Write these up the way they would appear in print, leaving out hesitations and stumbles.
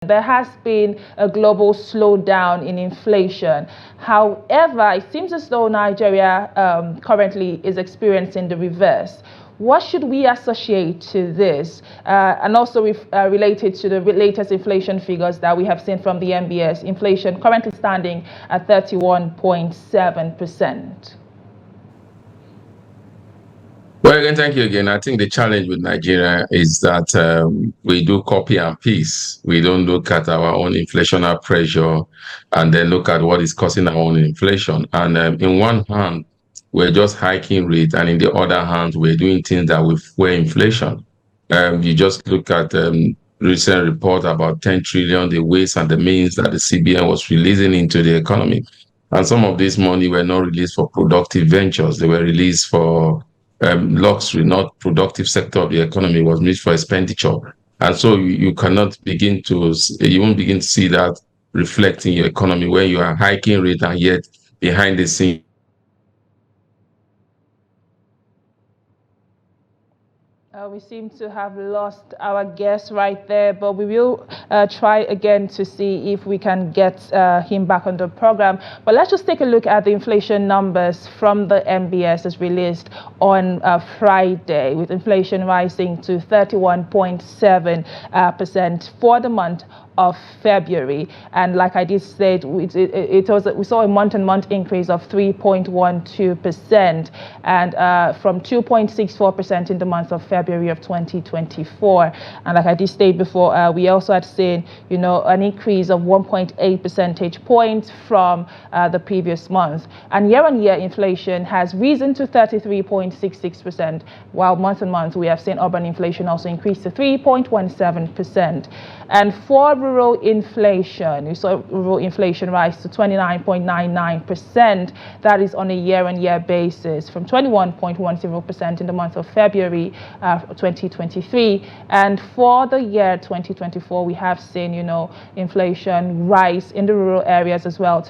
There has been a global slowdown in inflation. However, it seems as though Nigeria currently is experiencing the reverse. What should we associate to this? And also related to the latest inflation figures that we have seen from the MBS, inflation currently standing at 31.7%. Well, again, thank you again. I think the challenge with Nigeria is that we do copy and paste. We don't look at our own inflationary pressure and then look at what is causing our own inflation. And in one hand, we're just hiking rate, and in the other hand, we're doing things that will fuel inflation. You just look at recent report about 10 trillion, the ways and the means that the CBN was releasing into the economy. And some of this money were not released for productive ventures. They were released for luxury, not productive sector of the economy, was used for expenditure. And so you won't begin to see that reflect in your economy when you are hiking rate and yet behind the scene. We seem to have lost our guest right there, but we will try again to see if we can get him back on the program. But let's just take a look at the inflation numbers from the MBS as released on Friday, with inflation rising to 31.7% for the month of February. And like I did say, we saw a month-on-month increase of 3.12% and from 2.64% in the month of February of 2024. And like I did state before, we also had seen, an increase of 1.8 percentage points from the previous month. And year-on-year inflation has risen to 33.66%, while month-on-month we have seen urban inflation also increase to 3.17%. And for rural inflation, we saw rural inflation rise to 29.99%. That is on a year-on-year basis, from 21.10% in the month of February 2023. And for the year 2024, we have seen, inflation rise in the rural areas as well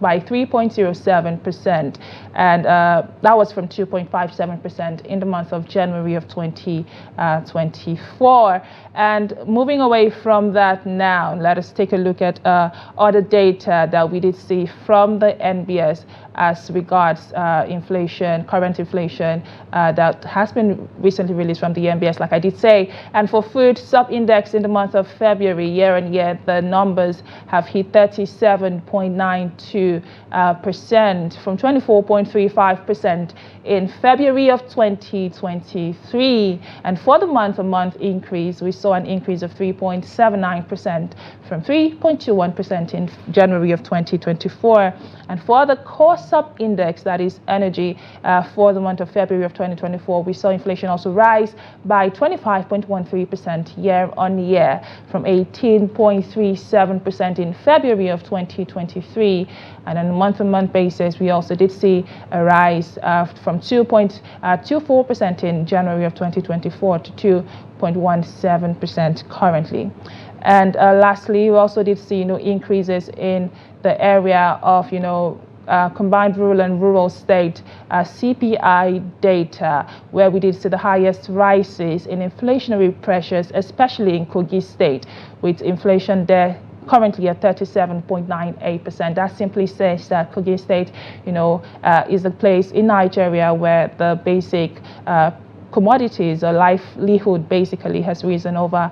by 3.07%. And that was from 2.57% in the month of January of 2024. And moving away from that now, let us take a look at other data that we did see from the NBS as regards inflation, current inflation that has been recently released from the NBS, like I did say. And for food sub-index in the month of February, year on year, the numbers have hit 37.92% from 24.35% in February of 2023. And for the month-on-month increase, we saw an increase of 3.79% from 3.21% in January of 2024. And for the core sub-index, that is energy, for the month of February of 2024, we saw inflation also rise by 25.13% year on year from 18.37% in February of 2023. And on a month-on-month basis, we also did see a rise from 2.24% in January of 2024 to 2.17% currently. And lastly, we also did see increases in the area of combined rural and rural state CPI data, where we did see the highest rises in inflationary pressures, especially in Kogi State, with inflation there currently at 37.98%. That simply says that Kogi State, is a place in Nigeria where the basic commodities or livelihood basically has risen over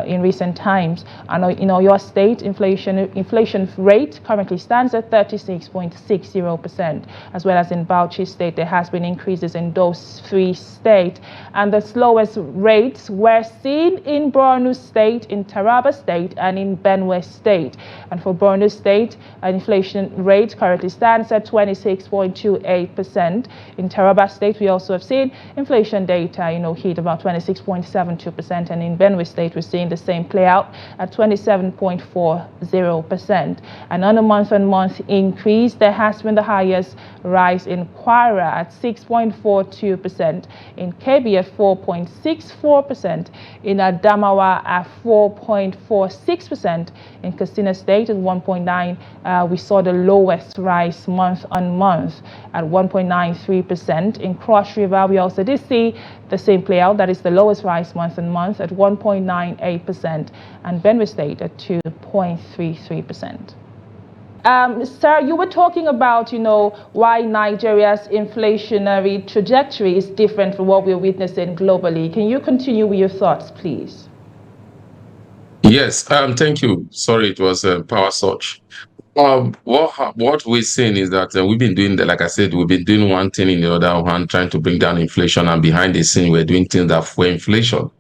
in recent times. And in your state, inflation rate currently stands at 36.60%, as well as in Bauchi State. There has been increases in those three states, and the slowest rates were seen in Borno State, in Taraba State, and in Benue State. And for Borno State, an inflation rate currently stands at 26.28%. In Taraba State, we also have seen inflation data, hit about 26.72%, and in Benue State, we're seeing the same play out at 27.40%. And on a month-on-month increase, there has been the highest rise in Kwara at 6.42%, in Kebbi at 4.64%, in Adamawa at 4.46%, in Katsina State rate is 1.9. We saw the lowest rise month on month at 1.93%. In Cross River, we also did see the same play out. That is the lowest rise month on month at 1.98%, and Benue State at 2.33%. Sir, you were talking about, why Nigeria's inflationary trajectory is different from what we're witnessing globally. Can you continue with your thoughts, please? Yes, thank you. Sorry, it was a power surge. What we're seeing is that we've been doing like I said, we've been doing one thing in the other hand, trying to bring down inflation, and behind the scene, we're doing things that fuel inflation.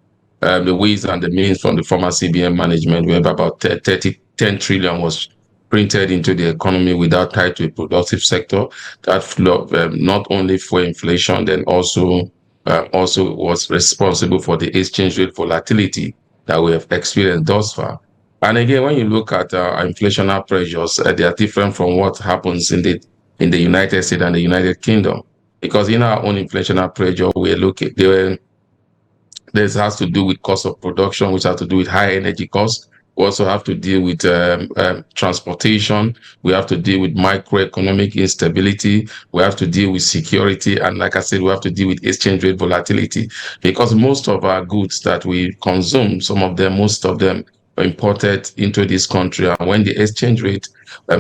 The ways and the means from the former CBN management, where about 10 trillion was printed into the economy without tied to a productive sector. That flow not only for inflation, then also was responsible for the exchange rate volatility that we have experienced thus far. And again, when you look at inflationary pressures, they are different from what happens in the United States and the United Kingdom, because in our own inflationary pressure, we're looking this has to do with cost of production, which has to do with high energy costs. We also have to deal with transportation. We have to deal with microeconomic instability. We have to deal with security. And like I said, we have to deal with exchange rate volatility, because most of our goods that we consume, most of them were imported into this country. And when the exchange rate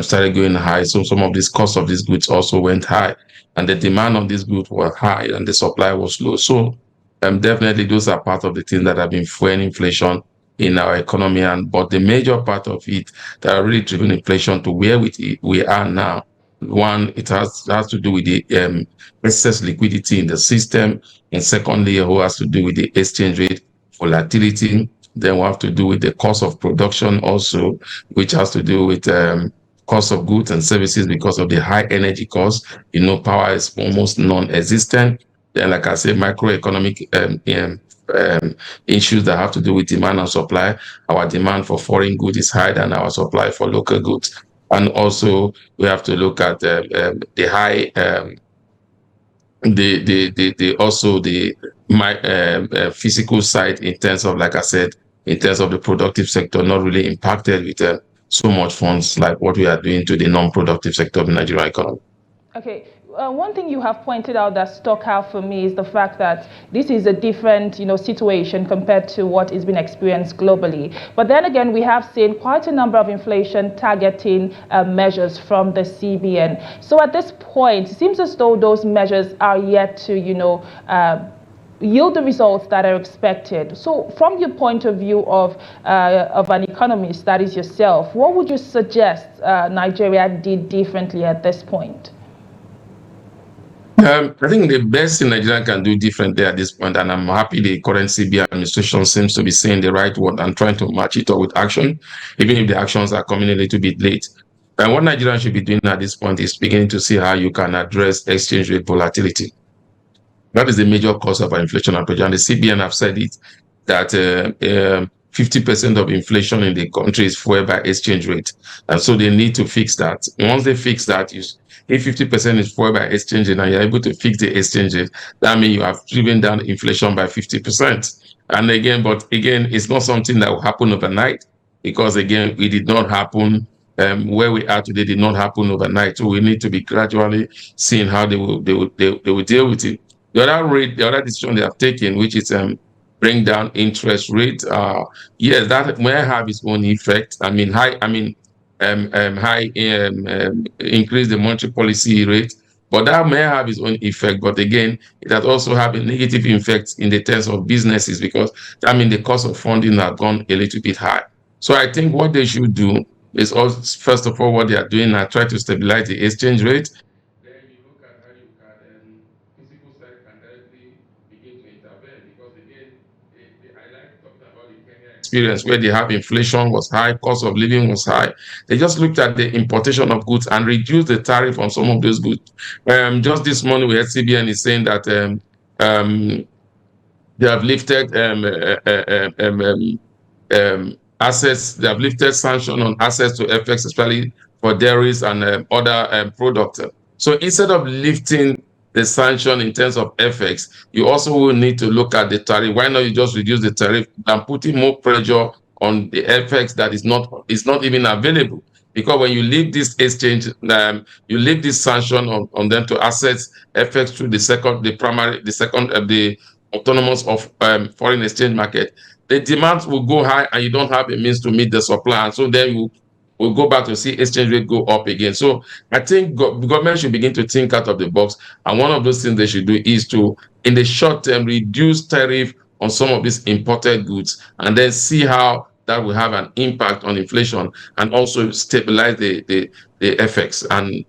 started going high, so some of these costs of these goods also went high. And the demand on these goods were high and the supply was low. So definitely those are part of the things that have been fueling inflation in our economy. But the major part of it that are really driven inflation to where we are now, one, it has to do with the excess liquidity in the system, and secondly, it has to do with the exchange rate volatility. Then we have to do with the cost of production also, which has to do with cost of goods and services because of the high energy costs. Power is almost non-existent. Then, like I said, macroeconomic issues that have to do with demand and supply. Our demand for foreign goods is higher than our supply for local goods. And also, we have to look at the high, physical side in terms of, like I said, in terms of the productive sector, not really impacted with so much funds like what we are doing to the non-productive sector of the Nigerian economy. Okay. One thing you have pointed out that stuck out for me is the fact that this is a different, situation compared to what is being experienced globally. But then again, we have seen quite a number of inflation targeting measures from the CBN. So at this point, it seems as though those measures are yet to, yield the results that are expected. So from your point of view of an economist, that is yourself, what would you suggest Nigeria did differently at this point? I think the best thing Nigeria can do differently at this point, and I'm happy the current CBN administration seems to be saying the right word and trying to match it up with action, even if the actions are coming a little bit late. And what Nigeria should be doing at this point is beginning to see how you can address exchange rate volatility. That is the major cause of our inflation and pressure. And the CBN have said it, that 50% of inflation in the country is fueled by exchange rate. And so they need to fix that. Once they fix that, if 50% is fueled by exchange rate and you're able to fix the exchange rate, that means you have driven down inflation by 50%. And again, it's not something that will happen overnight, because again, it did not happen. Where we are today did not happen overnight. So we need to be gradually seeing how they will deal with it. The other decision they have taken, which is bring down interest rate. Yes, that may have its own effect. Increase the monetary policy rate, but that may have its own effect. But again, it has also had a negative effect in the terms of businesses, because the cost of funding has gone a little bit high. So I think what they should do is also, first of all, what they are doing now, try to stabilize the exchange rate. Then you look at how you can physical side can directly begin to intervene, because again, I like talking about the Kenya experience, where they have inflation was high, cost of living was high. They just looked at the importation of goods and reduced the tariff on some of those goods. Just this morning, we had CBN is saying that they have lifted assets. They have lifted sanction on access to FX, especially for dairies and other products. So instead of lifting the sanction in terms of FX, you also will need to look at the tariff. Why not you just reduce the tariff and putting more pressure on the FX that is not even available? because when you leave this exchange, you leave this sanction on them to access FX through the autonomous of foreign exchange market, the demand will go high and you don't have a means to meet the supply. And so then we'll go back to see exchange rate go up again. So I think the government should begin to think out of the box. And one of those things they should do is to, in the short term, reduce tariff on some of these imported goods and then see how that will have an impact on inflation and also stabilize the FX. And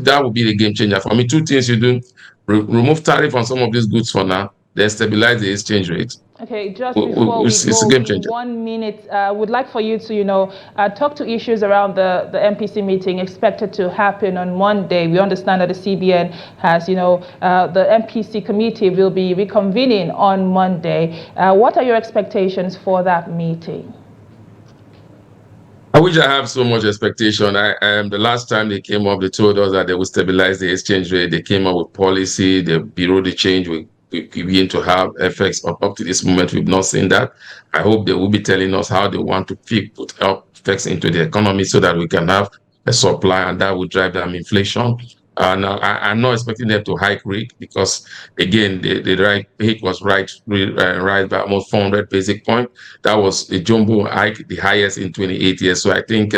that would be the game changer. For me, two things you do: remove tariff on some of these goods for now, then stabilize the exchange rate. Okay, just before we It's a go, game in changer. 1 minute, I would like for you to, talk to issues around the MPC meeting expected to happen on Monday. We understand that the CBN has, the MPC committee will be reconvening on Monday. What are your expectations for that meeting? I wish I have so much expectation. The last time they came up, they told us that they would stabilize the exchange rate. They came up with policy. The bureau de change we begin to have effects. Up to this moment, we've not seen that. I hope they will be telling us how they want to put effects into the economy so that we can have a supply, and that will drive down inflation. And I'm not expecting them to hike rate because, again, the rate was rise by almost 400 basic point. That was a jumbo hike, the highest in 28 years. So I think,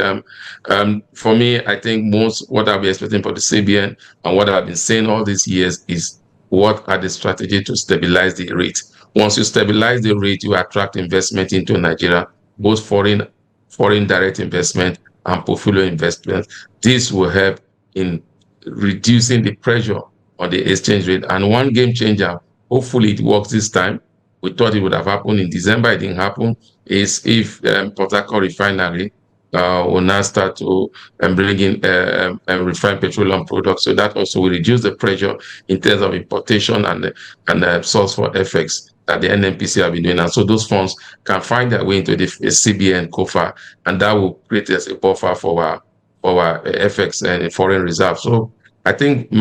for me, I think what I'll be expecting for the CBN and what I've been saying all these years is what are the strategy to stabilize the rate. Once you stabilize the rate, you attract investment into Nigeria, both foreign direct investment and portfolio investment. This will help in reducing the pressure on the exchange rate. And one game changer, hopefully it works this time. We thought it would have happened in December. It didn't happen. Is if Port Harcourt refinery will now start to bring in refined petroleum products. So that also will reduce the pressure in terms of importation and source for FX that the NNPC have been doing. And so those funds can find their way into the CBN COFA, and that will create as a buffer for our FX and foreign reserves. So I think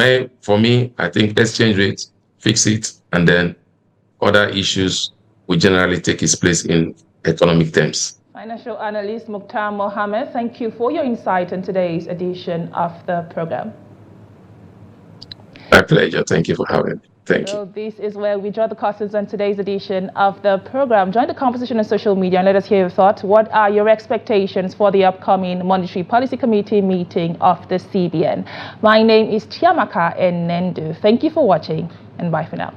for me, I think exchange rate, fix it, and then other issues will generally take its place in economic terms. Financial Analyst Muktar Mohammed, thank you for your insight in today's edition of the program. My pleasure. Thank you for having me. Thank you. This is where we draw the curtains on today's edition of the program. Join the conversation on social media and let us hear your thoughts. What are your expectations for the upcoming Monetary Policy Committee meeting of the CBN? My name is Chiamaka Enendu. Thank you for watching, and bye for now.